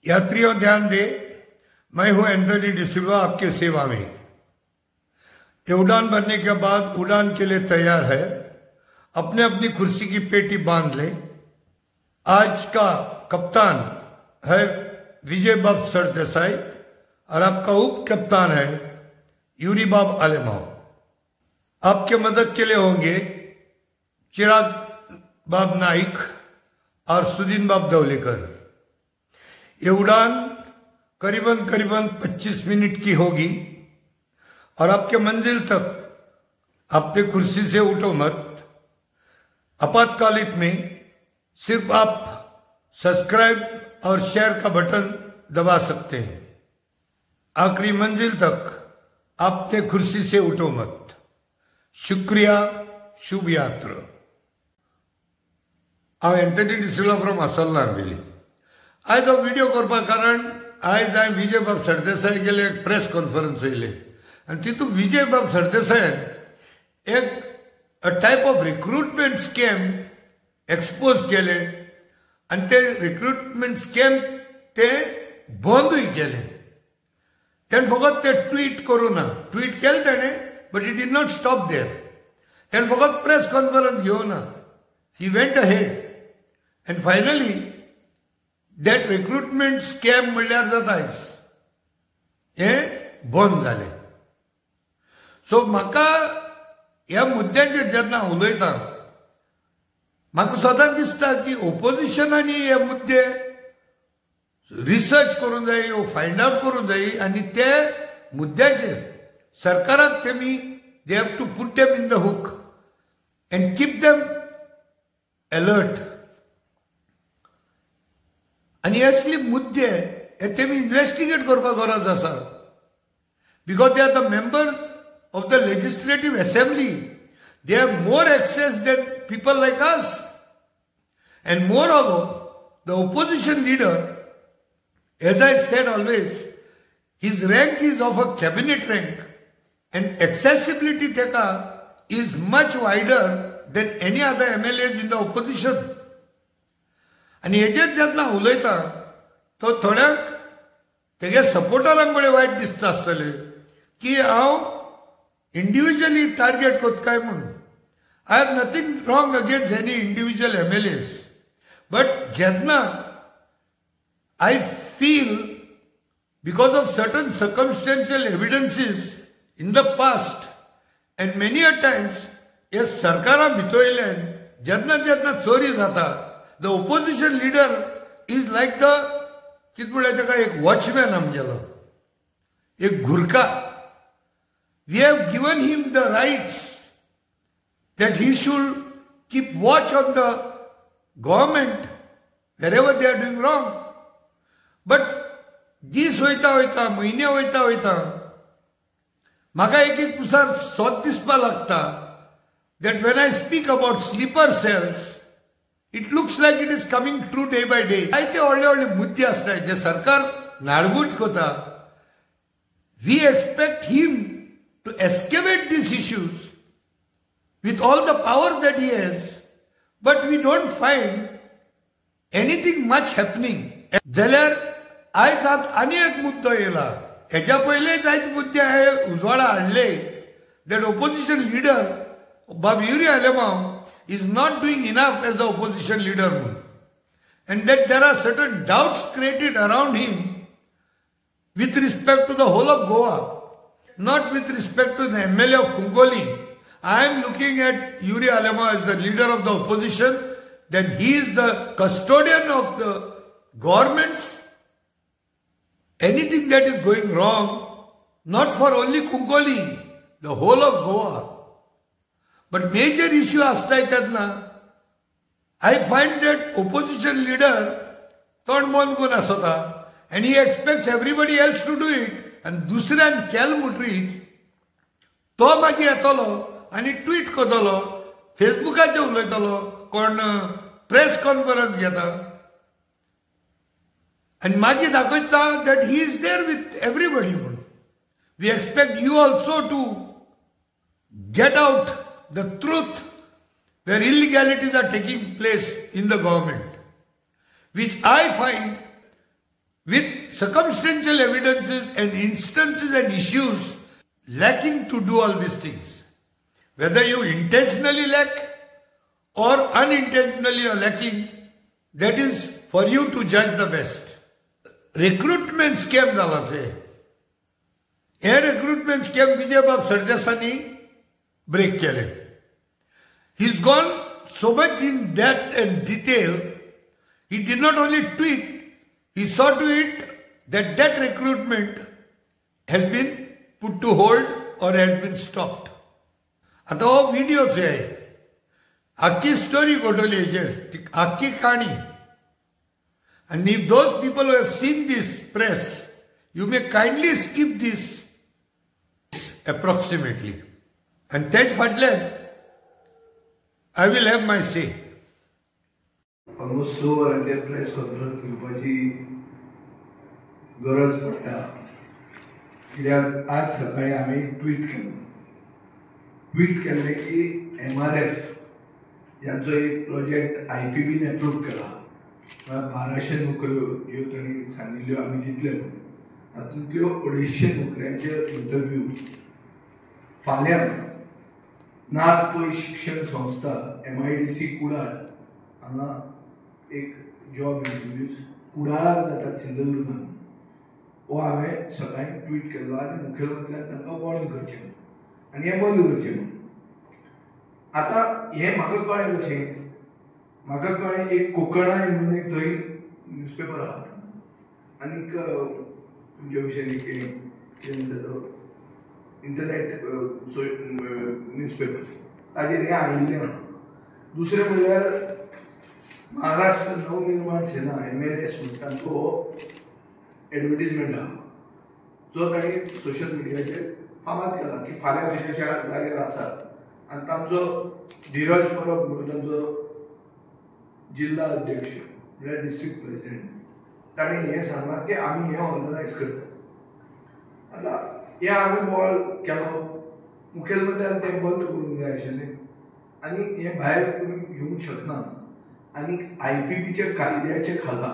यात्रियों ध्यान दें, मैं हूं एंथनी डिसिल्वा आपके सेवा में। ये उड़ान भरने के बाद उड़ान के लिए तैयार है। अपने अपनी कुर्सी की पेटी बांध लें। आज का कप्तान है विजय बाब सरदेसाई और आपका उप कप्तान है यूरी बाब आलेमाव। आपके मदद के लिए होंगे चिराग बाब नाइक और सुदीन बाब दौलेकर। ये उड़ान करीबन 25 मिनट की होगी और आपके मंजिल तक अपने कुर्सी से उठो मत। आपातकालिक में सिर्फ आप सब्सक्राइब और शेयर का बटन दबा सकते हैं। आखिरी मंजिल तक अपने कुर्सी से उठो मत। शुक्रिया, शुभ यात्रा। हांव एंथनी डिसिल्वा फ्रॉम आसल नार्वेली। आज हो व्हिडिओ करपा कारण आज हांवें विजय बाब सरदेसाई गेले एक प्रेस कॉन्फरन्स येयले आनी तितून विजय बाब सरदेसायान एक type of recruitment scam expose केले आनी ते रिक्रुटमेंट स्कॅम ते बंदूय केले। तेणें फकत ते ट्वीट करूं ना, ट्वीट केलें तेणें but it did not stop there. तेणें फकत प्रेस कॉन्फरन्स घेवना, he went ahead and finally that recruitment scam म्हणल्यार जाताच हे बंद जालें। सो म्हाका ह्या मुद्द्याचेर जेन्ना उलयता म्हाका सदांच दिसता की ओपोजिशनांनी हे मुद्दे रिसर्च करूंक जाय, फायंड आउट करूंक जाय आनी ते मुद्द्याचेर सरकाराक तेमी they have to put them in the hook and keep them alert. आनी असले मुद्दे हे तेमी इन्व्हेस्टिगेट करपाक गरज आसा because they are the member of the legislative assembly. They have more access than people like us and moreover the opposition leader, as I said always, his rank is of a cabinet rank and accessibility तेका is much wider than any other MLAs in the opposition. आनी हेजेर जेन्ना उलयता तो थोड्याक तेगे सपोर्टरांक बरें वायट दिसता आसतलें की हांव इंडिव्हिज्युअली टार्गेट करता काय म्हणून। I have nothing wrong against any individual MLAs, but जेन्ना I feel because of certain circumstantial evidences in the past and many a times हे सरकारां भितरल्यान जेन्ना जेन्ना चोरी जाता the opposition leader is like the कित म्हळ्यार तेका एक वॉचमॅन आमगेलो, एक घुरका। We have given him the rights that he should keep watch on the government wherever they are doing wrong. But दीस वयता वयता, म्हयने वयता वयता म्हाका एक पुसार सोद दिसपा लागता that when I speak about sleeper cells, it looks like it is coming true day by day. आयते व्हडले व्हडले मुद्दे आसतात जे सरकार नाडबूट करता. We expect him to excavate these issues with all the power that he has, but we don't find anything much happening. जाल्यार आयज आनी एक मुद्दो येयला. हेच्या पयलेच आयज मुद्दे हे उजवाडा हाडले that opposition leader Bab Yuri Alemaw is not doing enough as the opposition leader, and that there are certain doubts created around him with respect to the whole of Goa, not with respect to the MLA of Kungoli. I am looking at Yuri Alemaw as the leader of the opposition, that he is the custodian of the governments. Anything that is going wrong, not for only Kungoli, the whole of Goa. But major issue असताय तेन्ना I find that opposition leader तोंड बंद करून आसता and he expects everybody else to do it, and दुसऱ्यान केल म्हणटरीच तो मागीर येतलो आनी ट्वीट करतलो, फेसबुकाचेर उलयतलो, कोण प्रेस कॉन्फरन्स घेता आनी मागीर दाखयता that he is there with everybody म्हणून. We expect you also to get out the truth where illegalities are taking place in the government, which I find with circumstantial evidences and instances and issues lacking to do all these things. Whether you intentionally lack or unintentionally are lacking, that is for you to judge the best. Recruitment scam जाला छे. हे recruitment scam विजय बाब सरदेसानी break केले. He's gone so much in depth and detail. He did not only tweet, he saw to it that that recruitment has been put to hold or has been stopped. आता हो video आहे, आखी story घडवली आहे, आखी कहाणी. And if those people who have seen this press, you may kindly skip this approximately. And तेच फाटल्यान I will have my say. Almost 6 वरांचेर प्रेस कॉन्फरन्स घेवपाची गरज पडटा, कित्याक आज सकाळी आमी ट्वीट केल्लें की MRF यांचो एक प्रोजेक्ट IPBन एप्रूव केला. 1200 नोकऱ्यो ह्यो तांणी सांगिल्ल्यो आमी दितले म्हणून. तातूंतल्यो 250 नोकऱ्यांचे इंटरव्यू फाल्यां नाथ पै शिक्षण संस्था MIDC कुडाळ हांगा एक जॉब इंटरव्यूज कुडाळाक जातात सिंधुदुर्गान. हो हांवें सकाळीं ट्वीट केल्लो आनी मुखेलमंत्र्यान तांकां वॉर्न करचें म्हणून आनी हें बंद करचें म्हणून. आतां हें म्हाका कळ्ळें कशें, म्हाका कळ्ळें एक कोंकणाय म्हणून एक थंय न्यूजपेपर आहा आनीक तुमचे विशयी कितें म्हणटा तो इंटरनेट न्यूजपेपर ताजेर हें आयिल्लें आहा. दुसरें म्हणल्यार महाराष्ट्र नवनिर्माण सेना MLS म्हणटा तांचो एडवर्टिजमेंट आहा जो तांणी सोशल मिडियाचेर फामाद केला की फाल्यां अशा जाग्यार आसात. आनी तांचो धीरज परब म्हणून तांचो जिल्हा अध्यक्ष म्हळ्यार डिस्ट्रिक्ट प्रेसिडेंट ताणें हें सांगलां की आमी हें ऑर्गनायज करतात. आतां हें हांवें बोवाळ केलो, मुखेलमंत्र्यान तें बंद करूंक जाय आशिल्लें आनी हें भायर तुमी घेवंक शकना. आनी IPBच्या कायद्याचे खाला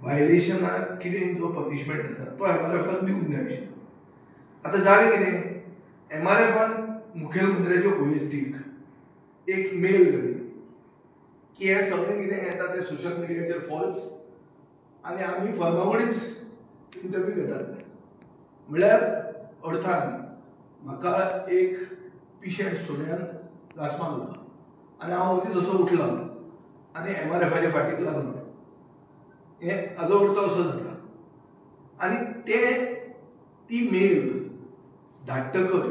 वायलेशनाक कितें जो पनिशमेंट आसा तो MRFान दिवंक जाय आशिल्लो. आतां जालें कितें, MRFान मुखेलमंत्र्याच्या OSDक एक मेल घाली की हें सगळें कितें येता तें सोशल मिडियाचेर फॉल्स आनी आमी फर्मागुडीच इंटरव्यू घेतात. म्हळ्यार अर्थान म्हाका एक पिशेंट सोड्यान घास मारला आनी हांव मदींच असो उठला आनी MRFाच्या फाटीक लागलो. हें हाजो अर्थ असो जाता. आनी ती मेल धाडटकर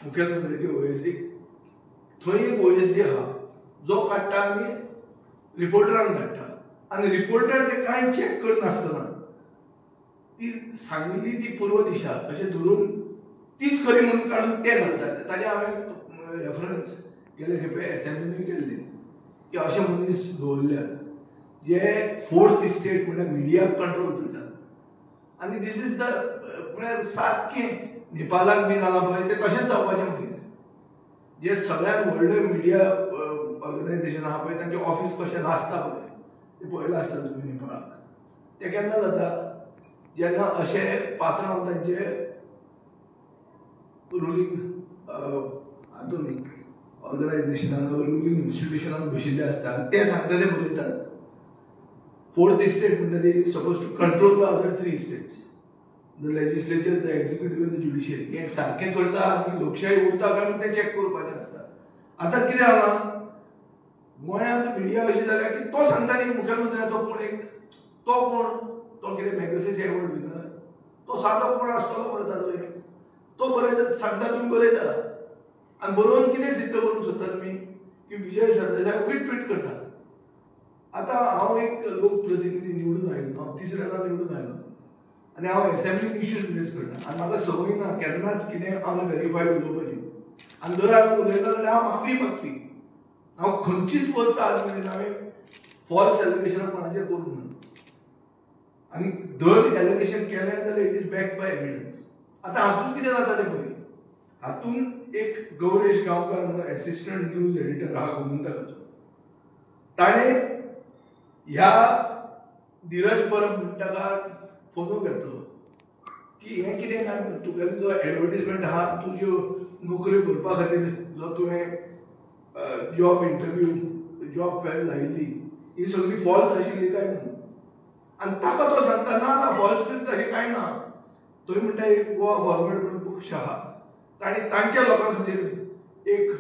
मुखेलमंत्र्याची OSDक थंय एक OSD आहा जो काडटा आनी रिपोर्टरांक धाडटा आनी रिपोर्टर ते कांय चॅक करनासतना ती सांगिल्ली ती पूर्व दिशा अशें धरून तीच खरी म्हणून काडून ते घालतात. ताजे हांवें रेफरन्स गेले खेपे एसेंब्लीनूय केल्ले की अशे मनीस दवरल्यात जे फोर्थ इस्टेट म्हळ्यार मिडियाक कंट्रोल करतात आनी दीस इज द म्हळ्यार सारकें नेपालाक बी जालां पळय तें तशेंच जावपाचें म्हणून जे सगळ्यात व्हडलें मिडिया ऑर्गनायझेशन आहा पळय तांचें ऑफिस कशें नासता पळय तें पळयलां आसता तुमी नेपाळाक. तें केन्ना जाता जेन्ना अशे पात्रांव तांचे रुलींग हातून ऑर्गनायझेशनान रुलींग इन्स्टिट्युशनान बशिल्ले आसता ते सांगता ते बरयतात. फोर्थ इस्टेट म्हणटा ती suppose to control the other 3 states, the legislature, the executive आनी द ज्युडिशियरी. हें सारकें करता आनी लोकशाही उरता काय म्हणून तें चॅक करपाचें आसता. आतां कितें जालां गोंयांत मिडिया अशी जाल्या की तो सांगता न्ही मुखेलमंत्र्याचो कोण एक तो कोण तो कितें मॅगसेस एवॉर्ड विनर तो सादो कोण आसतलो बरयता तो बरयता सांगता तुमी बरयता आनी बरोवन कितें सिद्ध करूंक सोदता तुमी की विजय सरदेसाय उगीच ट्वीट करता. आतां हांव एक लोकप्रतिनिधी निवडून आयलो, हांव 3ऱ्यांदा निवडून आयलो आनी हांव एसेंब्लीन इश्यूज रेज करता आनी म्हाका संवय ना केन्नाच कितें अनव्हेरीफायड उलोवपाची. आनी जर हांवें उलयलो जाल्यार हांव माफी मागपी. हांव खंयचीच वस्त आज मेरेन हांवें फॉल्स एलिगेशनां कोणाचेर करूंक ना आनी धर एलिगेशन केलें जाल्यार it is backed by evidence. आतां हातूंत कितें जाता तें पळय, हातूंत एक गौरेश गांवकार म्हणून एसिस्टंट न्यूज एडिटर आहा गोमंतकाचो, ताणें ह्या धीरज परब म्हणटा फोनो घेतलो की हें कितें काय म्हणून तुगेलो जो एडवर्टिजमेंट आहा तुज्यो नोकऱ्यो भरपा खातीर जो तुवें जॉब इंटरव्यू जॉब फेर लायिल्ली ही सगळी फॉल्स आशिल्ली काय म्हणून आनी ताका तो सांगता ना ना फॉल्स बीन तशें कांय ना थंय म्हणटा एक गोवा फॉरवर्ड म्हणून पक्ष आहा तांणी तांच्या लोकां खातीर एक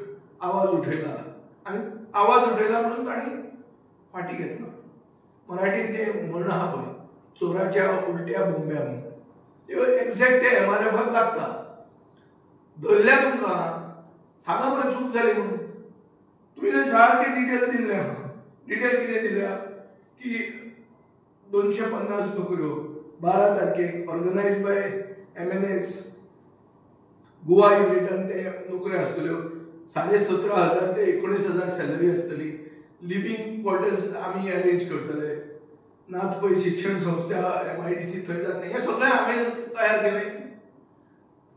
आवाज उठयला आनी आवाज उठयला म्हणून तांणी फाटी घेतला मराठीन तें म्हण आहा पळय चोराच्या उलट्या बोंब्या म्हणून त्यो एक्झॅक्ट ते MRFाक लागता धरल्या तुमकां सांगा बरें चूक जाली म्हणून तुमी ते सारके डिटेल दिल्ले आहा डिटेल कितें दिल्या की 250 नोकऱ्यो 12 तारखेक ऑर्गनायज बाय MNS गोवा युनिटान ते नोकऱ्यो आसतल्यो 17,500 ते 19,000 सॅलरी आसतली लिव्हिंग क्वॉर्टर्स आमी अरेंज करतले नाच पळय शिक्षण संस्था MIDC थंय जातले हें सगळें हांवें तयार केलें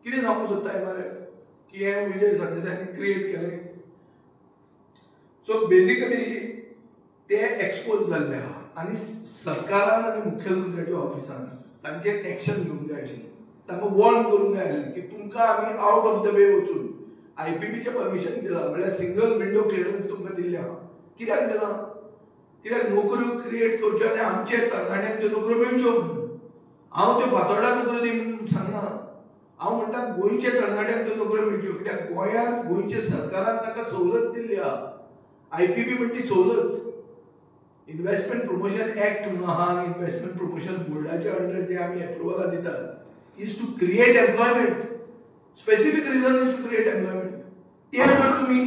कितें सांगूंक सोदता MRF की हें विजय सरदेसायानी क्रिएट केलें सो बेजिकली ते एक्सपोज जाल्ले आहा आनी सरकारान आनी मुख्यमंत्र्याच्या ऑफिसान तांचेर एक्शन घेवंक जाय आशिल्लें तांकां वॉर्न करूंक जाय आसलें की तुमकां आमी आउट ऑफ द वे वचून IPBचें परमिशन दिलां म्हळ्यार सिंगल विंडो क्लियरन्स तुमकां दिल्लें आहा कित्याक दिलां कित्याक नोकऱ्यो क्रिएट करच्यो आनी आमचे तरणाट्यांक त्यो नोकऱ्यो मेळच्यो हांव त्यो फातोर्डा नोकऱ्यो दी म्हणून सांगना हांव म्हणटा गोंयचे तरणाट्यांक त्यो नोकऱ्यो मेळच्यो कित्याक गोंयांत गोंयच्या सरकारान ताका सवलत दिल्ली आहा IPB म्हणटा ती सवलत इन्व्हेस्टमेंट प्रमोशन एक्ट म्हणून आहा आनी इन्व्हेस्टमेंट प्रमोशन बोर्डाच्या अंडर जे आमी एप्रुवलां दितात is to create employment specific region is to create employment ते जर तुमी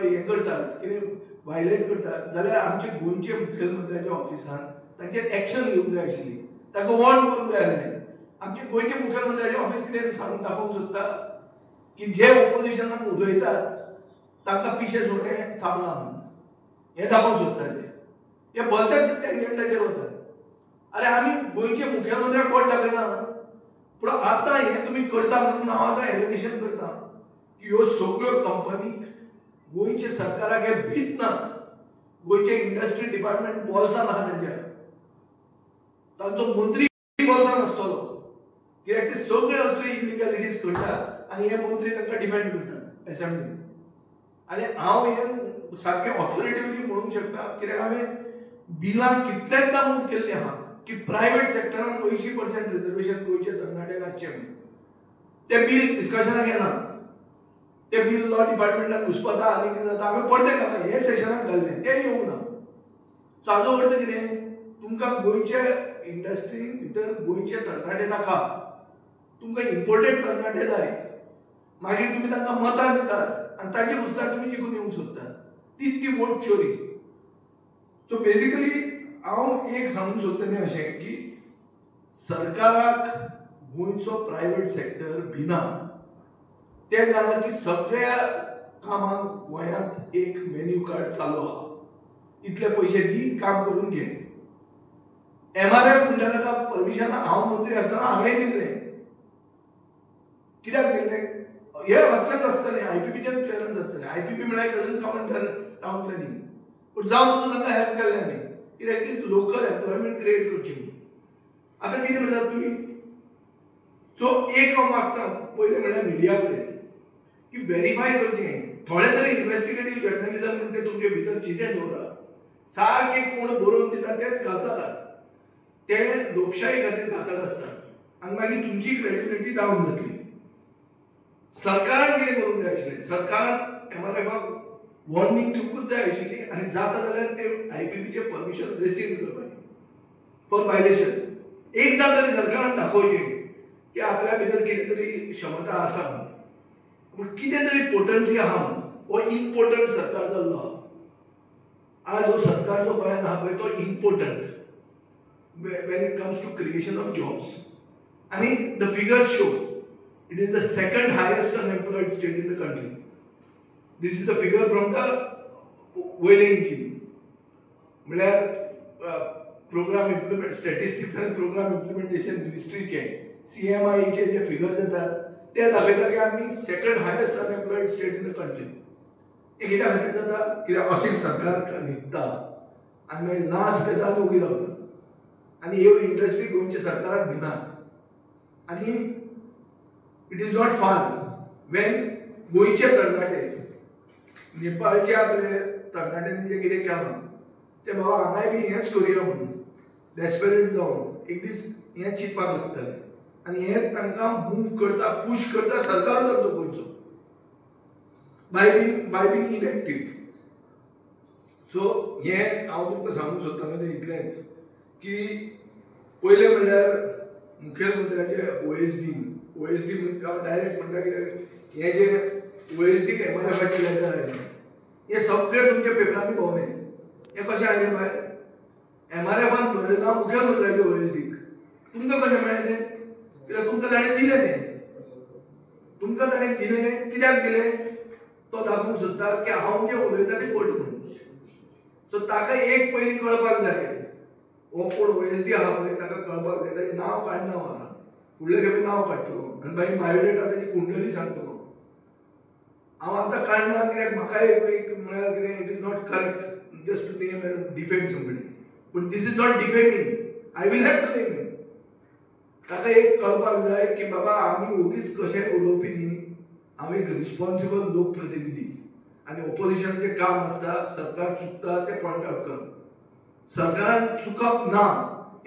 हें करतात कितें वायलेट करतात जाल्यार आमचे गोंयचे मुख्यमंत्र्याच्या ऑफिसान तांचेर एक्शन घेवंक जाय आशिल्ली तांकां वॉर्न करूंक जाय आसलें आमचे गोंयचे मुख्यमंत्र्याचे ऑफिस कितें सांगून दाखोवंक सोदता की जे ऑपोजिशनाक उलयतात तांकां पिशे सोडे चाबला म्हणून हें दाखोवंक सोदता ते हे भलतेच एजेंडाचेर वतात अरे आमी गोंयचे मुख्यमंत्र्याक वोट दाखयना पूण आतां हें तुमी करता म्हणून हांव आतां एलिगेशन करता की ह्यो सगळ्यो कंपनीक गोंयच्या सरकाराक हे भीत ना गोंयचे इंडस्ट्री डिपार्टमेंट बोल्सान आहा तांच्या तांचो मंत्री बोल्सान आसतलो कित्याक ते सगळे असल्यो इलिगॅलिटीज करतात आनी हे मंत्री तांकां डिफेंड करतात असेंब्लीन आनी हांव हें सारकें ऑथॉरिटिवली म्हणूंक शकता कित्याक हांवें बिलां कितलेंदा मूव केल्लीं आहा की प्रायवेट सेक्टरान 80% रिजर्वेशन गोंयच्या तरणाट्यांक आसचें म्हणून ते बिल डिस्कशनाक येना ते बिल लॉ डिपार्टमेंटान घुसपता आनी कितें जाता हांवें परते घातला हे सेशनाक घाल्लें तें येवंक ना सो हाजो अर्थ कितें तुमकां गोंयच्या इंडस्ट्री भितर गोंयचे तरणाटे नाका तुमकां इम्पोर्टेड तरणाटे जाय मागीर तुमी तांकां मतां दितात आनी तांचे पुस्ताक तुमी जिखून येवंक सोदतात ती वोट चोरी सो बेजिकली हांव एक सांगूंक सोदतलें अशें की सरकाराक गोंयचो प्रायवेट सेक्टर भिना ते जाणा की सगळ्या कामाक गोंयांत एक मेन्यू कार्ड चालू आहा इतले पयशे दी काम करून घे MRF म्हणटा ताका परमिशन हांव मंत्री आसतना हांवें दिल्लें कित्याक दिल्लें हे असलेंच आसतलें IPBचें क्लियरन्स आसतलें IPB म्हळ्यार doesn't come under town planning पूण जावन सुद्दां तांकां हेल्प केल्लें आमी कित्याक की लोकल एम्प्लॉयमेंट क्रिएट करची म्हणून आतां कितें करतात तुमी सो एक हांव मागता पयलें म्हणल्यार मिडिया कडेन की व्हेरीफाय करचें थोडे तरी इन्व्हेस्टिगेटीव जर्नलिझम म्हणटा तें तुमचे भितर जितें दवरा सारकें कोण बरोवन दिता तेच घालतात ते लोकशाही खातीर घातक आसता आनी मागीर तुमची क्रेडिबिलिटी डावन जातली सरकारान कितें करूंक जाय आशिल्लें सरकारान MRFाक वॉर्निंग दिवंकूच जाय आशिल्ली आनी जाता जाल्यार ते IPBचें परमिशन रेसिव्ह करपाचें फॉर वायलेशन एकदां तरी सरकारान दाखोवचें की आपल्या भितर कितें तरी क्षमता आसा पूण कितें तरी पोटन्सी आहा म्हणून हो इम्पोर्टंट सरकार जाल्लो आहा आज हो सरकार जो गोंयांत आहा पळय तो important when it comes to creation of jobs. And the figures show it is the second highest unemployed state in the country. This is the figure from the Whaling team. Program implement statistics and program implementation ministry चे CMI चे जे figures येतात ते दाखयता की आमी second highest unemployed state in the country. हे कित्याक खातीर जाता कित्याक अशें सरकार न्हिदता आनी मागीर नाच घेता आनी उगी रावता आनी ह्यो इंडस्ट्री गोंयच्या सरकाराक दिनात। आनी it is not far Wien गोंयचे तरणाटे नेपाळचे आपले तरणाट्यांनी जे कितें केलां ते बाबा हांगाय बी हेंच करुया म्हणून डेस्परेट जावन एक दीस हें चिंतपाक लागतले आनी हें तांकां मूव करता पुश करता सरकारूच आमचो गोंयचो बाय बींग इनएक्टीव। सो हें हांव तुमकां सांगूंक सोदतालो तें इतलेंच की पयलें म्हणल्यार मुखेलमंत्र्याचे ओएसडी हांव डायरेक्ट म्हणटा कित्याक हें जे ओएसडीक एमआरएफाचें लेटर आयलें हें सगळें तुमच्या पेपरांनी भोंवलें। हें कशें आयलें भायर एमआरएफान बरयलां मुखेलमंत्र्याच्या ओएसडीक तुमकां कशें मेळ्ळें तें कित्याक तुमकां ताणें दिलें तें तुमकां ताणें दिलें कित्याक दिलें तो दाखोवंक सोदता की हांव जें उलयता तें फट म्हणून। सो ताका एक पयलीं कळपाक जाय हो कोण ओएसडी आहा पळय ताका कळपाक जाय ताचें नांव काडना व्हरा फुडले खेपे नांव काडटलो आनी मागीर बायोडेटा ताची कुंडली सांगतलो। हांव आतां काडना कित्याक म्हाका एक म्हळ्यार कितें it is not correct just to name and defame somebody but this is not defaming I will have to name him. ताका एक कळपाक जाय की बाबा आमी उगीच कशें उलोवपी न्ही हांव एक रिस्पॉन्सिबल लोकप्रतिनिधी आनी ओपोजिशनाचें काम आसता सरकार चुकता तें पॉयंट आवट करप सरकारान चुकप ना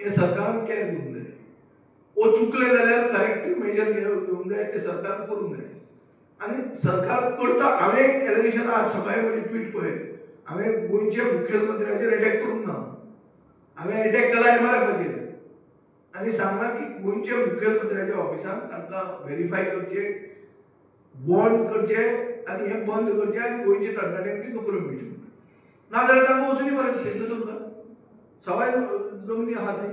हें सरकारान केअर घेवंक जाय ओ चुकले जाल्यार करेक्टीव मेजर घेवंक जाय तें सरकारान करूंक जाय आनी सरकार करता। हांवें एलिगेशन आज सकाळीं म्हजी ट्वीट पळय हांवें गोंयच्या मुखेलमंत्र्याचेर अटॅक करूंक ना हांवें अटॅक केला एमआरएफाचेर आनी सांगलां की गोंयच्या मुखेलमंत्र्याच्या ऑफिसान तांकां व्हेरीफाय करचें बॉन्ड करचें आनी हें बंद करचें आनी गोंयच्या तरणाट्यांक ती नोकऱ्यो मेळच्यो नाजाल्यार तांकां वचूंदी मरे सिंधुदुर्ग सवाय जमनी आहा थंय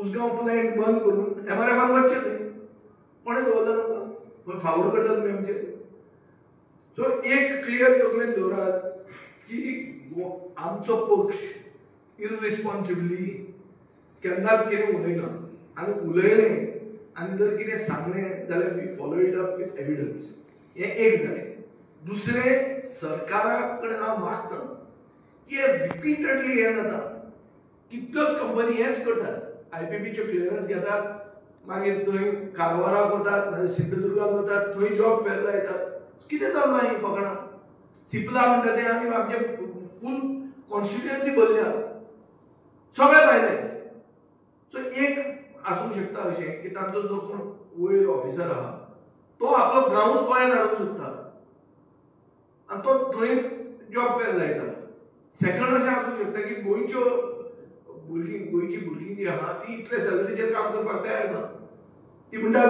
उसगांव प्लॅंट बंद करून एमआरएफान वचचें थंय कोणें दवरला तुमकां फावोर करता तुमी आमचेर। सो एक क्लियर तकलेन दवरात की आमचो पक्ष इररिस्पॉन्सिबली केन्नाच कितें उलयना आनी उलयलें आनी जर कितें सांगलें जाल्यार we follow it up with evidence हें एक जालें। दुसरें सरकारा कडेन हांव मागतां की रिपीटेडली हें जाता कितल्योच कंपनी हेंच करतात आयपीपीच्यो क्लियरन्स घेतात मागीर थंय कारवाराक वतात नाजाल्यार सिंधुदुर्गाक वतात थंय जॉब फेर लायतात कितें चल्लां ही फकाणां सिप्ला म्हणटा तें आमी आमचे फूल कॉन्स्टिट्युएन्सी भरल्या सगळे भायले। सो एक आसूंक शकता अशें की तांचो जो कोण वयर ऑफिसर आहा तो आपलो गांवूच गोंयांत हाडूंक सोदता आनी तो थंय जॉब फेर लायता। सेकंड अशें आसूंक शकता की गोंयची भुरगीं जी आहा ती इतले सॅलरीचेर काम करपाक तयार ना ती म्हणटा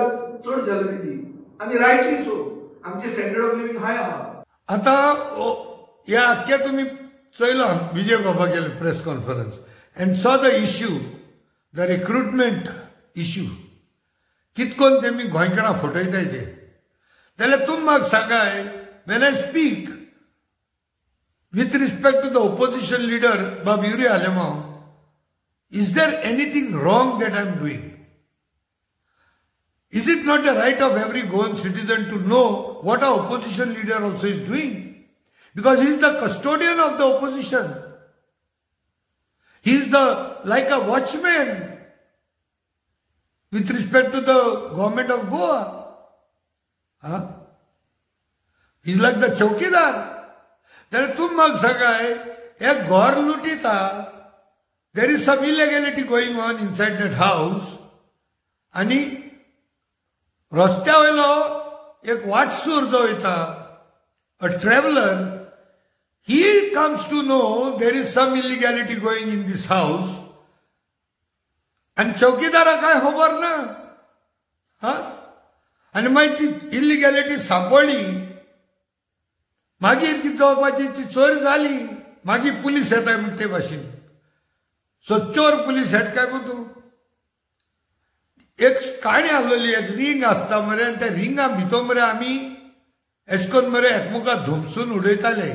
चड सॅलरी दी आनी रायटली सो आमचे स्टँडर्ड ऑफ लिव्हिंग हाय आहा। आतां ह्या आख्या तुमी चयलां विजय बाबा गेले press conference and saw the issue the recruitment issue कितकोन तेमी गोंयकारां फटयताय ते जाल्यार तुमी म्हाका सांगाय when I speak with respect to the opposition leader Bob Yuri Alemao, is there anything wrong that I am doing? Is it not the right of every Goan citizen to know what our opposition leader also is doing? Because he is the custodian of the opposition. He is like a watchman with respect to the government of Goa. He is like the chowkidar. जाल्यार तुमी म्हाका सांगाय हे घर लुटिता there is some illegality going on inside that house आनी रस्त्या वयलो एक वाटसूर जो वयता a traveller he comes to know there is some illegality going in this house आनी चौकीदाराक काय खबर ना आनी मागीर ती इलिगॅलिटी सांपडली मागीर कितें जावपाची ती चोरी जाली मागीर पुलीस येताय म्हण ते भाशेन सो चोर पुलीस हेट काय तूं एक काणी आसलेली एक रिंग आसता मरे आनी त्या रिंगा भितर मरे आमी एश कोन्न मरे एकमुखाक धुमसून उडयताले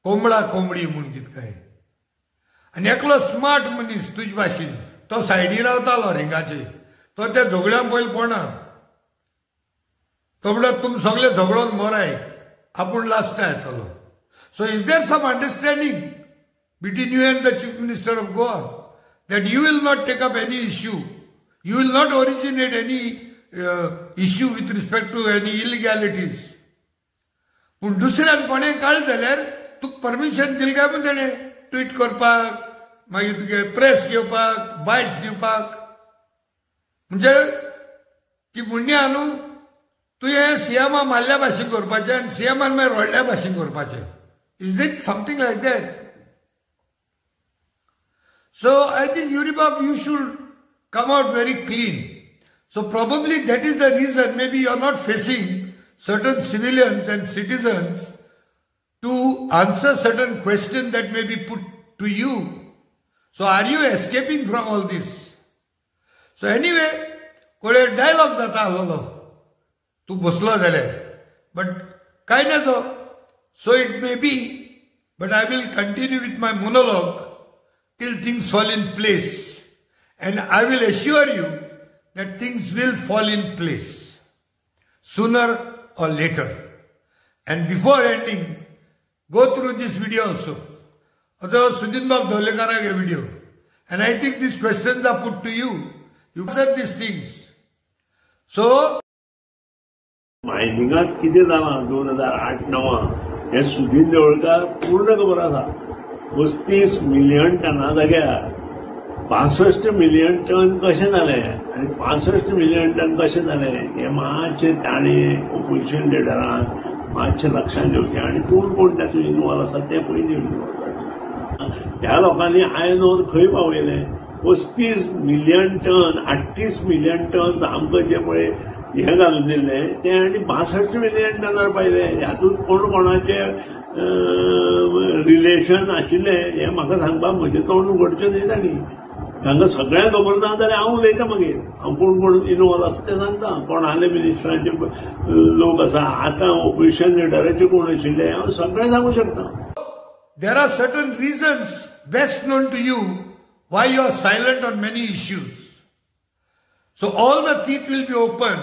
कोंबडा कोंबडी म्हूण कितें काय आनी एकलो स्मार्ट मनीस तुजे भाशेन तो सायडीन रावतालो रिंगाचे तो त्या झगड्यांक पयलीं पडना तो म्हणटा तुमी सगळे झगडोन मराय आपूण लास्टा येतलो so is there some understanding between you and the chief minister of Goa that you will not take up any issue. You will not originate any issue with respect to any illegalities. पण दुसऱ्यान कोणें काळज जाल्यार तुका permission दिलें काय म्हण ताणें tweet करपाक, मागीर तुगे प्रेस घेवपाक, बायट्स दिवपाक. म्हणजे ती म्हणणी आहा न्हू, तुवें सीएमा मारल्या भाशेन करपाचें आनी सीएमान मागीर व्हडल्या भाशेन करपाचें. Is it something like that? So I think Yuribab, you should come out very clean. So probably that is the reason maybe you are not facing certain civilians and citizens to answer certain questions that may be put to you. So are you escaping from all this? So anyway, कोडे dialogue जाता आसलो तू बसलो जाल्यार, but काय नजो. So it may be, but I will continue with my monologue till things fall in place. And I will assure you that things will fall in place sooner or later. And before ending, go through this video also. Although Sudhinbab Dholekara a video. And I think these questions are put to you. You answer these things. So, मायनिंगात कितें जालां 2008-9 हे सुदीन देवळकार पूर्ण खबर आसा. 35 million टना जाग्यार 65 million ton कशें जाले आनी 65 मिलियन टन कशें जाले हे मातशें ताणें ओपोजिशन लिडरान मातशें लक्षांत घेवचें. आनी कोण तातूंत इनवॉल्व आसा ते पयलीं ह्या लोकांनी आयनोन खंय पावयले. 35 मिलियन टन 38 मिलियन टन आमकां जे पळय हे घालून दिले ते आनी 62 मिलियन टनार पावले. हातूंत कोणाचे रिलेशन आशिल्ले हे म्हाका सांगपाक म्हजें तोंड उगडचें न्ही तांणी. तांकां सगळ्यांक खबर ना जाल्यार हांव उलयतां मागीर. हांव कोण इनवॉल्व आसा तें सांगता. कोणाले मिनिस्टरांचे लोक आसा, आतां ओपोजिशन लिडराचे कोण आशिल्ले हांव सगळें सांगूं शकता. There are certain reasons best known to you why you are silent on many issues. So all the teeth will be open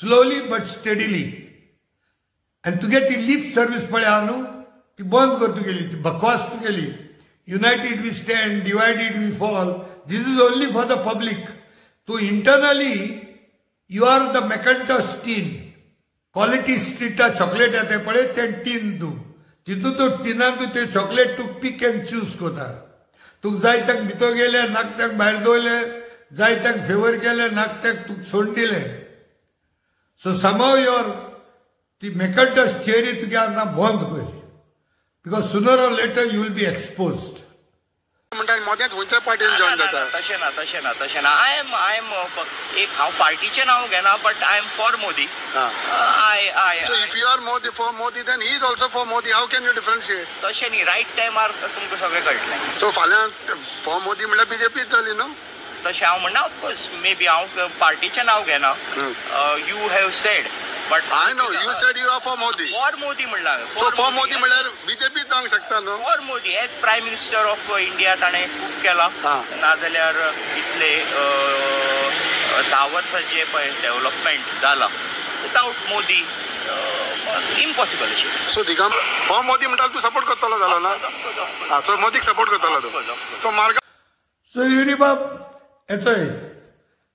slowly but steadily. And तुगे ती लिप सर्विस पळय आहा न्हू ती बंद कर तुगेली, ती बकवास तुगेली. United we stand, divided we fall. This is only for the public. So internally you are the McIntosh tin. Quality street chocolate येते पळय ते tin तू. तितून तू टिनान तू ते चॉकलेट तू पिक एंड चूज कोता. तुका जाय त्याक भितर गेले नाक त्याक भायर दवरले, जाय त्याक फेवर केले नाक त्याक तुका सोड दिले. सो somehow your ती McIntosh theory तुगे आतां बंद कर. Because sooner or later you will be exposed. म्हणटा मोद्याच खंयच्या पार्टीन जॉइन जाता. तशें ना. आय एम एक हांव पार्टीचें नांव घेना, but I am for Modi. So if you are Modi for Modi, then he is also for Modi. How can you differentiate? तशें न्ही, रायट टायमार तुमकां सगळें कळटलें. So फाल्यां फॉर मोदी म्हणल्यार बीजेपी जाली न्हू. तशें हांव म्हणना. ऑफकोर्स मे बी हांव पार्टीचें नांव घेना. You have said, but I know you said you are for Modi. For Modi म्हणला. So for Modi म्हणल्यार बीजेपी जावंक शकता न्हू. For Modi as prime minister of India ताणें खूब केला. नाजाल्यार इतले 10 वर्सांचे पळय डेव्हलपमेंट जाला विदाउट मोदी इम्पॉसिबल अशें. सो थिंगा फॉर मोदी म्हणटार तूं सपोर्ट करतलो जालो ना. सो मोदीक सपोर्ट करतलो तूं. सो मार्ग. So Yuribab,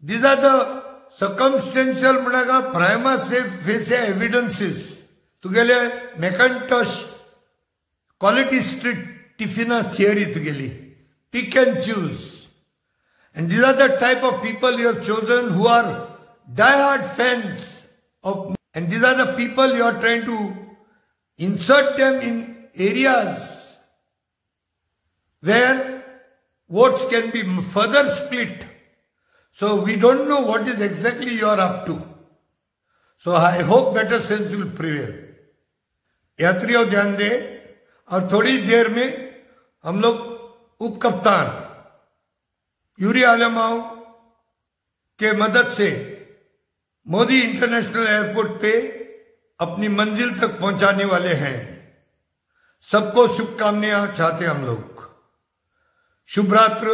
these are the circumstantial म्हणा prima facie evidences. तुगेले McIntosh quality street tiffina theory तुगेली. Pick and choose. And these are the type of people you have chosen who are die-hard fans of, and these are the people you are trying to insert them in areas where votes can be further split. So we don't know what is exactly you are up to. So I hope better sense will prevail. यात्रियों ध्यान दे, और थोड़ी देर में हम लोग उप कप्तान Yuri आलमाओ के मदद से Modi international airport पे अपनी मंजिल तक पहुंचाने वाले हैं. सबको शुभकामनाएं चाहते हम लोग. शुभ रात्र,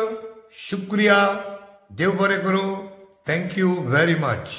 शुक्रिया, देव बरे करो. Thank you very much.